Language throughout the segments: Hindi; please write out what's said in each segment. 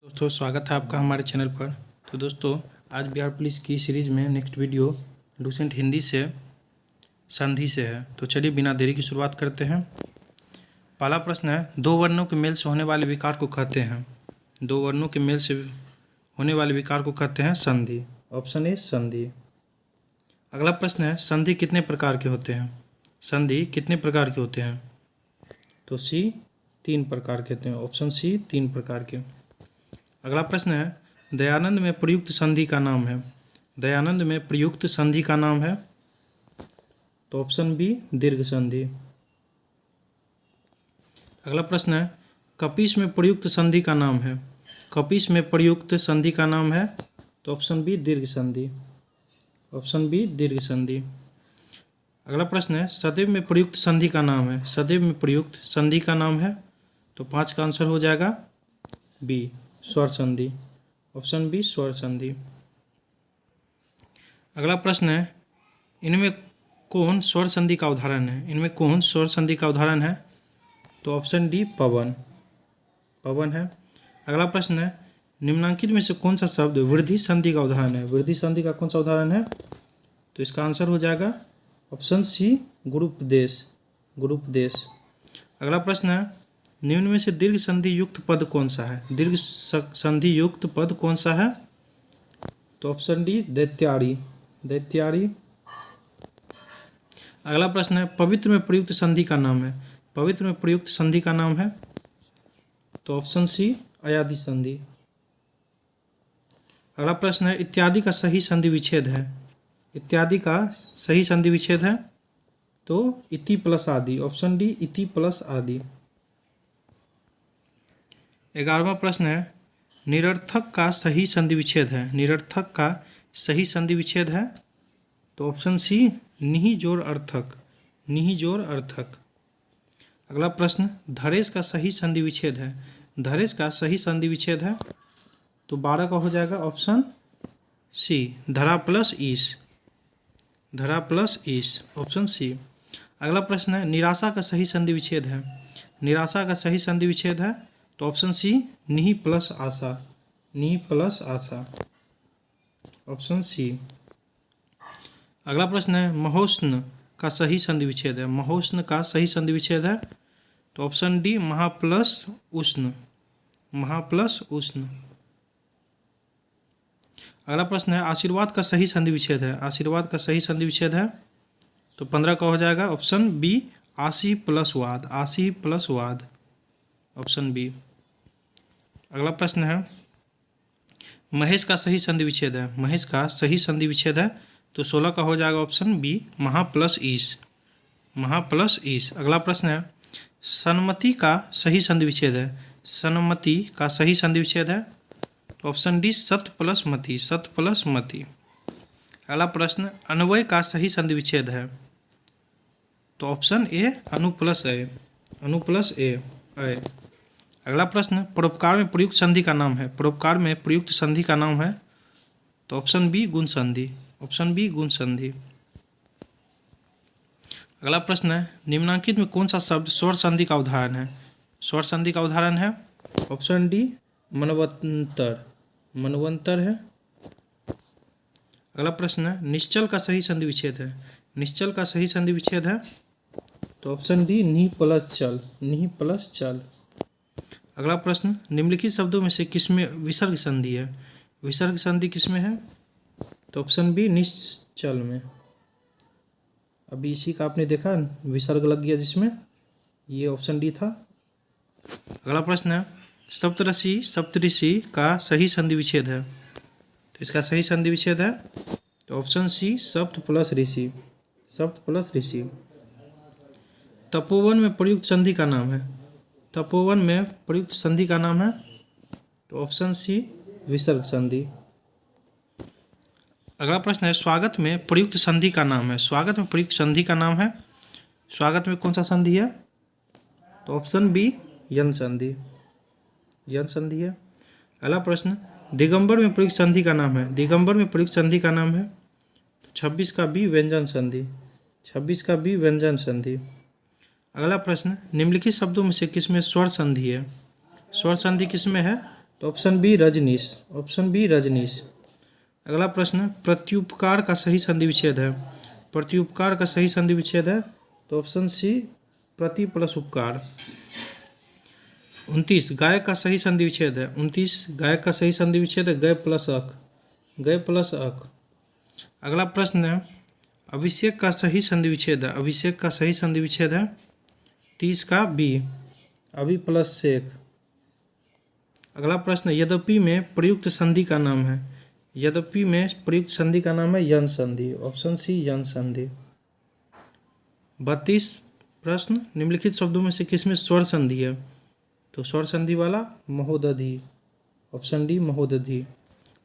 दोस्तों स्वागत है आपका हमारे चैनल पर। तो दोस्तों आज बिहार पुलिस की सीरीज़ में नेक्स्ट वीडियो लुसेंट हिंदी से संधि से है। तो चलिए बिना देरी की शुरुआत करते हैं। पहला प्रश्न है, दो वर्णों के मेल से होने वाले विकार को कहते हैं। दो वर्णों के मेल से होने वाले विकार को कहते हैं संधि। ऑप्शन ए संधि। अगला प्रश्न है, संधि कितने प्रकार के होते हैं। संधि कितने प्रकार के होते हैं। तो सी 3 प्रकार के होते हैं। ऑप्शन सी 3 प्रकार के। अगला प्रश्न है, दयानंद में प्रयुक्त संधि का नाम है। दयानंद में प्रयुक्त संधि का नाम है। तो ऑप्शन बी दीर्घ संधि। अगला प्रश्न है, कपीस में प्रयुक्त संधि का नाम है। कपीस में प्रयुक्त संधि का नाम है। तो ऑप्शन बी दीर्घ संधि। ऑप्शन बी दीर्घ संधि। अगला प्रश्न है, सदैव में प्रयुक्त संधि का नाम है। सदैव में प्रयुक्त संधि का नाम है। तो 5 का आंसर हो जाएगा बी स्वर संधि। ऑप्शन बी स्वर संधि। अगला प्रश्न है, इनमें कौन स्वर संधि का उदाहरण है। इनमें कौन स्वर संधि का उदाहरण है। तो ऑप्शन डी पवन। पवन है। अगला प्रश्न है, निम्नांकित में से कौन सा शब्द वृद्धि संधि का उदाहरण है। वृद्धि संधि का कौन सा उदाहरण है। तो इसका आंसर हो जाएगा ऑप्शन सी गुरुपदेश। गुरुपदेश। अगला प्रश्न है, निम्न में से दीर्घ संधि युक्त पद कौन सा है। दीर्घ संधि युक्त पद कौन सा है। तो ऑप्शन डी दैत्यारी। दैत्यारी। अगला प्रश्न है, पवित्र में प्रयुक्त संधि का नाम है। पवित्र में प्रयुक्त संधि का नाम है। तो ऑप्शन सी अयादि संधि। अगला प्रश्न है, इत्यादि का सही संधि विच्छेद है। इत्यादि का सही संधि विच्छेद है। तो इति प्लस आदि। ऑप्शन डी इति प्लस आदि। 11वां प्रश्न है, निरर्थक का सही संधि विच्छेद है। निरर्थक का सही संधि विच्छेद है। तो ऑप्शन सी निहि जोड़ अर्थक। निहि जोड़ अर्थक। अगला प्रश्न, धरेश का सही संधि विच्छेद है। धरेश का सही संधि विच्छेद है। तो 12 का हो जाएगा ऑप्शन सी धरा प्लस ईश। धरा प्लस ईश। Option C. अगला प्रश्न है, निराशा का सही संधि विच्छेद है। निराशा का सही संधि विच्छेद है। तो ऑप्शन सी निहि प्लस आशा। निहि प्लस आशा। Option C. अगला प्रश्न है, महोष्ण का सही संधि विच्छेद है। महोष्ण का सही संधि विच्छेद है। तो ऑप्शन डी महा प्लस उष्ण। महा प्लस उष्ण। अगला प्रश्न है, आशीर्वाद का सही संधि विच्छेद है। आशीर्वाद का सही संधि विच्छेद है। तो 15 का हो जाएगा ऑप्शन बी आशी प्लस वाद। आशी प्लस वाद। Option B. अगला प्रश्न है, महेश का सही संधि विच्छेद है। महेश का सही संधि विच्छेद है। तो 16 का हो जाएगा ऑप्शन बी महा प्लस ईश। महा प्लस ईश। अगला प्रश्न है, सन्मति का सही संधि विच्छेद है। सन्मति का सही संधि विच्छेद है। तो ऑप्शन डी सत प्लस मति। सत प्लस मति। अगला प्रश्न, अन्वय का सही संधि विच्छेद है। तो ऑप्शन ए अनु प्लस ए। अनु प्लस ए। अगला प्रश्न, परोपकार में प्रयुक्त संधि का नाम है। परोपकार में प्रयुक्त संधि का नाम है। तो ऑप्शन बी गुण संधि। ऑप्शन बी गुण संधि। अगला प्रश्न है, निम्नांकित में कौन सा शब्द स्वर संधि का उदाहरण है। स्वर संधि का उदाहरण है। ऑप्शन डी मनवंतर। मनवंतर है। अगला प्रश्न है, निश्चल का सही संधि विच्छेद है। निश्चल का सही संधि विच्छेद है। तो ऑप्शन डी निहि प्लस चल। निहि प्लस चल। अगला प्रश्न, निम्नलिखित शब्दों में से किसमें विसर्ग संधि है। विसर्ग संधि किसमें है। तो ऑप्शन बी निश्चल में। अभी इसी का आपने देखा विसर्ग लग गया जिसमें, ये ऑप्शन डी था। अगला प्रश्न है, सप्तऋषि सप्तऋषि का सही संधि विच्छेद है। तो इसका सही संधि विच्छेद है। तो ऑप्शन सी सप्त प्लस ऋषि। सप्त प्लस ऋषि। तपोवन में प्रयुक्त संधि का नाम है। तपोवन में प्रयुक्त संधि का नाम है। तो ऑप्शन सी विसर्ग संधि। अगला प्रश्न है, स्वागत में प्रयुक्त संधि का नाम है। स्वागत में प्रयुक्त संधि का नाम है। स्वागत में कौन सा संधि है। तो ऑप्शन बी यन संधि। यन संधि है। अगला प्रश्न, दिगंबर में प्रयुक्त संधि का नाम है। दिगंबर में प्रयुक्त संधि का नाम है। तो 26 का बी व्यंजन संधि। 26 का बी व्यंजन संधि। अगला प्रश्न, निम्नलिखित शब्दों में से किसमें स्वर संधि है। स्वर संधि किसमें है। तो option B Rajneesh, option B Rajneesh. अगला प्रश्न, प्रत्युपकार का सही संधि विच्छेद है। प्रत्युपकार का सही संधि विच्छेद है तो ऑप्शन सी प्रति प्लस उपकार। 29 गायक का सही संधि विच्छेद है। 29 गायक का सही संधि विच्छेद है गय प्लस अक, गय प्लस अक। अगला प्रश्न है, अभिषेक का सही संधि विच्छेद है। अभिषेक का सही संधि विच्छेद है 30 का बी, अभी प्लस शेख। अगला प्रश्न, यद्यपि में प्रयुक्त संधि का नाम है। यद्यपि में प्रयुक्त संधि का नाम है यन संधि, ऑप्शन सी यन संधि। 32 प्रश्न, निम्नलिखित शब्दों में से किसमें स्वर संधि है। तो स्वर संधि वाला महोदधि, ऑप्शन डी महोदधि।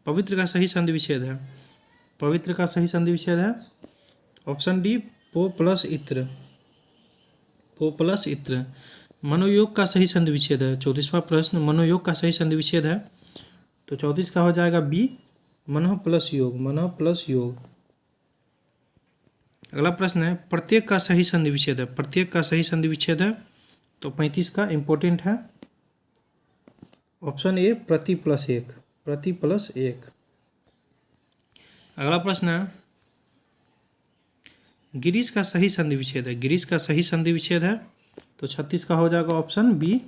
पवित्र का सही संधि विच्छेद है। पवित्र का सही संधि विच्छेद है ऑप्शन डी पो प्लस इत्र, पो प्लस इत्र। मनोयोग का सही संधि विच्छेद है। 34वां प्रश्न, मनोयोग का सही संधि विच्छेद है तो 34 का हो जाएगा बी मनः प्लस योग, मनः प्लस योग। अगला प्रश्न है, प्रत्येक का सही संधि विच्छेद है। प्रत्येक का सही संधि विच्छेद है तो 35 का इंपॉर्टेंट है ऑप्शन ए प्रति प्लस एक, प्रति प्लस एक। अगला प्रश्न है, गिरीश का सही संधि विच्छेद है। गिरीश का सही संधि विच्छेद है तो 36 का हो जाएगा ऑप्शन बी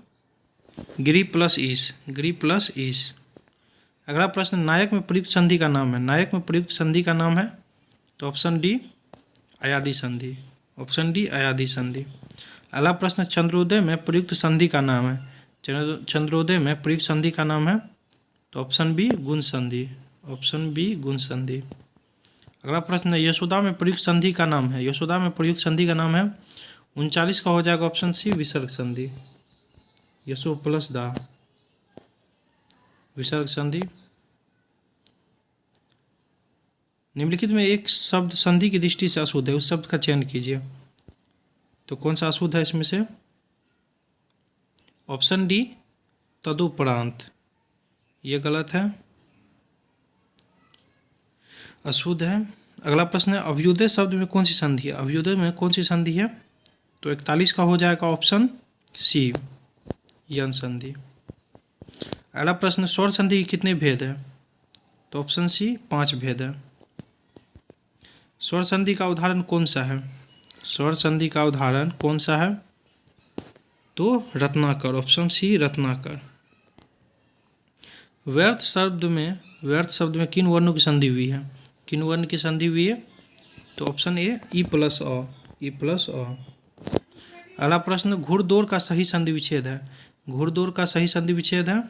गिरी प्लस ईश, गिरी प्लस ईश। अगला प्रश्न, नायक में प्रयुक्त संधि का नाम है। नायक में प्रयुक्त संधि का नाम है तो ऑप्शन डी अयादी संधि, ऑप्शन डी अयादी संधि। अगला प्रश्न, चंद्रोदय में प्रयुक्त संधि का नाम है। चंद्रोदय में प्रयुक्त संधि का नाम है तो ऑप्शन बी गुण संधि, ऑप्शन बी गुण संधि। अगला प्रश्न, यशोदा में प्रयुक्त संधि का नाम है। यशोदा में प्रयुक्त संधि का नाम है 39 का हो जाएगा ऑप्शन सी विसर्ग संधि, यशो प्लस दा, विसर्ग संधि। निम्नलिखित में एक शब्द संधि की दृष्टि से अशुद्ध है, उस शब्द का चयन कीजिए। तो कौन सा अशुद्ध है इसमें से, ऑप्शन डी तदुपरांत, ये गलत है, अशुद्ध है। अगला प्रश्न है, अभ्युदय शब्द में कौन सी संधि है। अभ्युदय में कौन सी संधि है तो 41 का हो जाएगा ऑप्शन सी यन संधि। अगला प्रश्न, स्वर संधि के कितने भेद है तो ऑप्शन सी 5 भेद है। स्वर संधि का उदाहरण कौन सा है। स्वर संधि का उदाहरण कौन सा है तो रत्नाकर, ऑप्शन सी रत्नाकर। व्यर्थ शब्द में किन वर्णों की संधि हुई है। किन वर्ण की संधि हुई है तो ऑप्शन ए ई प्लस अ, ई प्लस अ। अगला प्रश्न, घुड़दौड़ का सही संधि विच्छेद है। घुड़दौड़ का सही संधि विच्छेद है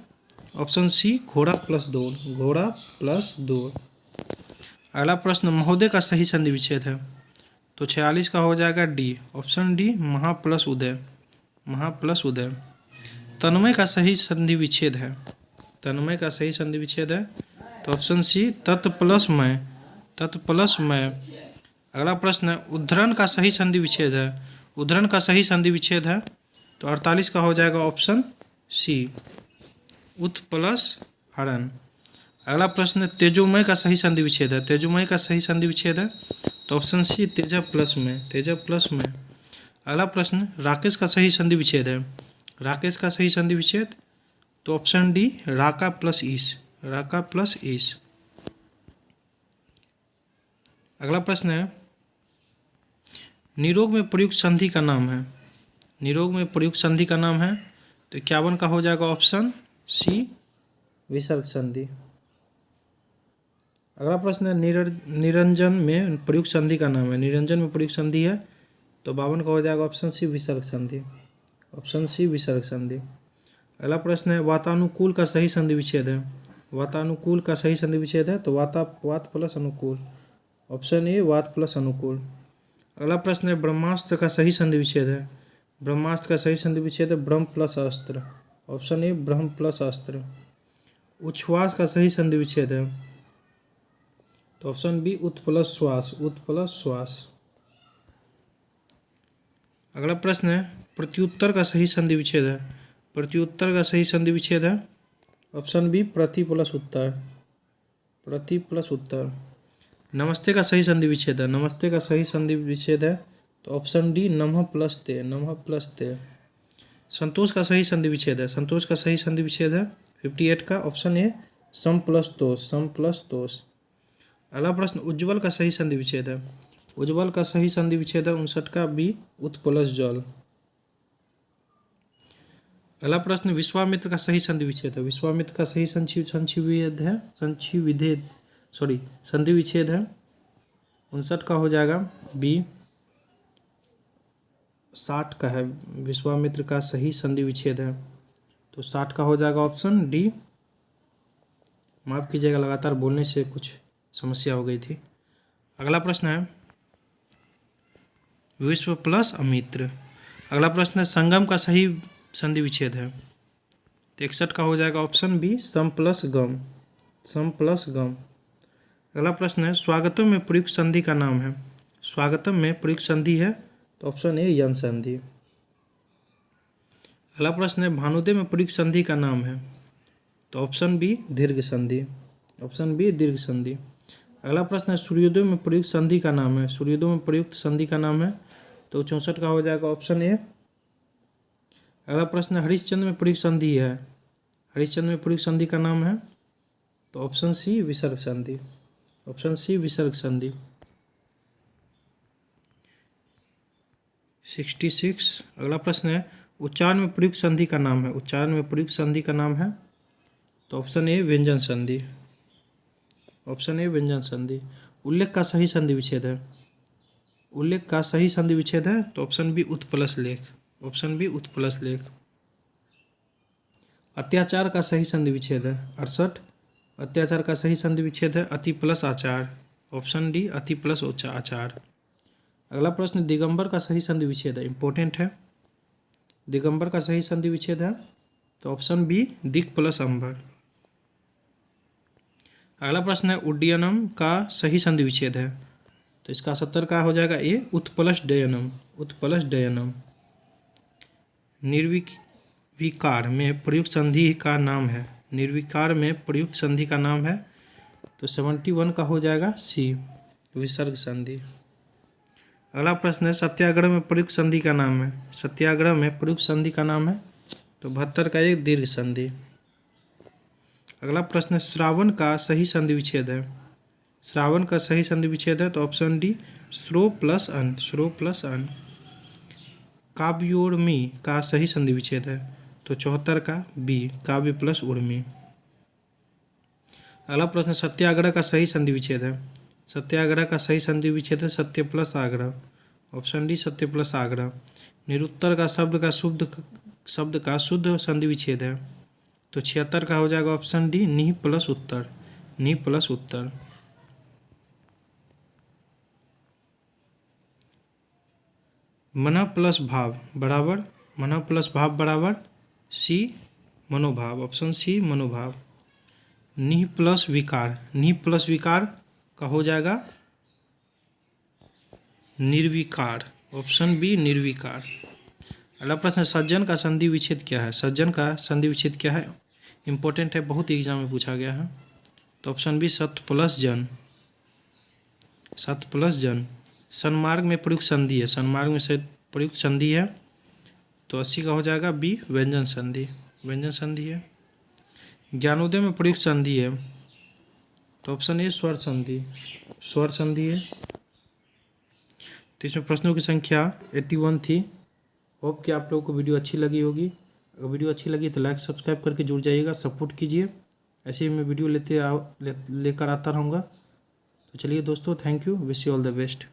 ऑप्शन सी घोड़ा प्लस दौड़, घोड़ा प्लस दौड़। अगला प्रश्न, महोदय का सही संधि विच्छेद है तो 46 का हो जाएगा डी, ऑप्शन डी महा प्लस उदय, महा प्लस उदय। तन्मय का सही संधि विच्छेद है। तन्मय का सही संधि विच्छेद है तो ऑप्शन सी तत् प्लस मय, तत् प्लस मय। अगला प्रश्न है, उद्धरण का सही संधि विच्छेद है। उद्धरण का सही संधि विच्छेद है तो 48 का हो जाएगा ऑप्शन सी उत प्लस हरण। अगला प्रश्न, तेजोमय का सही संधि विच्छेद है। तेजोमय का सही संधि विच्छेद है तो ऑप्शन सी तेजा प्लस में, तेजा प्लस में। अगला प्रश्न, राकेश का सही संधि विच्छेद है। राकेश का सही संधि विच्छेद तो ऑप्शन डी राका प्लस ईश, राका प्लस ईश। अगला प्रश्न है, निरोग में प्रयुक्त संधि का नाम है। निरोग में प्रयुक्त संधि का नाम है तो 51 का हो जाएगा ऑप्शन सी विसर्ग संधि। अगला प्रश्न है, निरंजन में प्रयुक्त संधि का नाम है। निरंजन में प्रयुक्त संधि है तो 52 का हो जाएगा ऑप्शन सी विसर्ग संधि, ऑप्शन सी विसर्ग संधि। अगला प्रश्न है, वातानुकूल का सही संधि विच्छेद है। वातानुकूल का सही संधि विच्छेद है तो वात प्लस अनुकूल, ऑप्शन ए वात प्लस अनुकूल। अगला प्रश्न है, ब्रह्मास्त्र का सही संधि विच्छेद है। ब्रह्मास्त्र का सही संधि विच्छेद है ब्रह्म प्लस अस्त्र, ऑप्शन ए ब्रह्म प्लस अस्त्र। उच्छ्वास का सही संधि विच्छेद है तो ऑप्शन बी उत प्लस श्वास, उत प्लस श्वास। अगला प्रश्न है, प्रत्युत्तर का सही संधि विच्छेद है। प्रत्युत्तर का सही संधि विच्छेद है ऑप्शन बी प्रति प्लस उत्तर, प्रति प्लस उत्तर। नमस्ते का सही संधि विच्छेद है। नमस्ते का सही संधि विच्छेद है तो ऑप्शन डी नमः प्लस ते, नमः प्लस ते। संतोष का सही संधि विच्छेद है। संतोष का सही संधि विच्छेद है 58 का ऑप्शन ए सम प्लस तोष, सम प्लस तोष। अगला प्रश्न उज्ज्वल का सही संधि विच्छेद है। उज्ज्वल का सही संधि विच्छेद है 59 का बी उत प्लस जल। अगला प्रश्न विश्वामित्र का सही संधि विच्छेद है। विश्वामित्र का सही संधि विच्छेद है 59 का हो जाएगा बी 60 का है। विश्वामित्र का सही संधि विच्छेद है तो 60 का हो जाएगा ऑप्शन डी। माफ कीजिएगा, लगातार बोलने से कुछ समस्या हो गई थी। अगला प्रश्न है विश्व प्लस अमित्र। अगला प्रश्न है संगम का सही संधि विच्छेद है तो 61 का हो जाएगा ऑप्शन बी सम प्लस गम, सम प्लस गम। अगला प्रश्न है स्वागतम में प्रयुक्त संधि का नाम है। स्वागतम में प्रयुक्त संधि है तो ऑप्शन ए यन संधि। अगला प्रश्न है भानुदय में प्रयुक्त संधि का नाम है तो ऑप्शन बी दीर्घ संधि, ऑप्शन बी दीर्घ संधि। अगला प्रश्न है सूर्योदय में प्रयुक्त संधि का नाम है। सूर्योदय में प्रयुक्त संधि का नाम है तो 64 का हो जाएगा ऑप्शन ए। अगला प्रश्न है हरिश्चंद्र में प्रयुक्त संधि है। हरिश्चंद्र में प्रयुक्त संधि का नाम है तो ऑप्शन सी विसर्ग संधि, ऑप्शन सी विसर्ग संधि। 66 अगला प्रश्न है उच्चारण में प्रयुक्त संधि का नाम है। उच्चारण में प्रयुक्त संधि का नाम है तो ऑप्शन ए व्यंजन संधि, ऑप्शन ए व्यंजन संधि। उल्लेख का सही संधि विच्छेद है। उल्लेख का सही संधि विच्छेद है तो ऑप्शन बी उत्प्लस लेख, ऑप्शन बी उत्प्लस लेख। अत्याचार का सही संधि विच्छेद है 68। अत्याचार का सही संधि विच्छेद है अति प्लस आचार, ऑप्शन डी अति प्लस आचार। अगला प्रश्न दिगंबर का सही संधि विच्छेद है, इंपॉर्टेंट है। दिगंबर का सही संधि विच्छेद है तो ऑप्शन बी दिक प्लस अंबर। अगला प्रश्न है उड्डयनम का सही संधि विच्छेद है तो इसका 70 का हो जाएगा ए उत्प्लस डयनम, उत्प्लस डयनम। निर्विकार में प्रयुक्त संधि का नाम है। निर्विकार में प्रयुक्त संधि का नाम है तो 71 का हो जाएगा सी विसर्ग संधि। अगला प्रश्न है सत्याग्रह में प्रयुक्त संधि का नाम है। सत्याग्रह में प्रयुक्त संधि का नाम है तो 72 का एक दीर्घ संधि। अगला प्रश्न है श्रावण का सही संधि विच्छेद है। श्रावण का सही संधि विच्छेद है तो ऑप्शन डी श्रो प्लस अन, श्रो प्लस अन। काव्योर्मी का सही संधि विच्छेद है तो 74 का बी काव्य प्लस उर्मी। अगला प्रश्न सत्याग्रह का सही संधि विच्छेद है। सत्याग्रह का सही संधि विच्छेद है सत्य प्लस आग्रह, ऑप्शन डी सत्य प्लस आग्रह। निरुत्तर का शब्द का शुद्ध संधि विच्छेद है तो 76 का हो जाएगा ऑप्शन डी निह प्लस उत्तर, निह प्लस उत्तर। मन प्लस भाव बराबर, मन प्लस भाव बराबर सी मनोभाव, ऑप्शन सी मनोभाव। निह प्लस विकार, निह प्लस विकार का हो जाएगा निर्विकार, ऑप्शन बी निर्विकार। अगला प्रश्न सज्जन का संधि विच्छेद क्या है। सज्जन का संधि विच्छेद क्या है, इंपॉर्टेंट है, बहुत ही एग्जाम में पूछा गया है तो ऑप्शन बी सत प्लस जन, सत प्लस जन। सन्मार्ग में प्रयुक्त संधि है। सन्मार्ग में से प्रयुक्त संधि है तो 80 का हो जाएगा बी व्यंजन संधि, व्यंजन संधि है। ज्ञानोदय में प्रयुक्त संधि है तो ऑप्शन ए स्वर संधि, स्वर संधि है। तो इसमें प्रश्नों की संख्या 81 थी। होप कि आप लोगों को वीडियो अच्छी लगी होगी। अगर वीडियो अच्छी लगी तो लाइक सब्सक्राइब करके जुड़ जाइएगा, सपोर्ट कीजिए। ऐसे ही मैं वीडियो लेकर आता रहूँगा। तो चलिए दोस्तों, thank you, wish you all the best.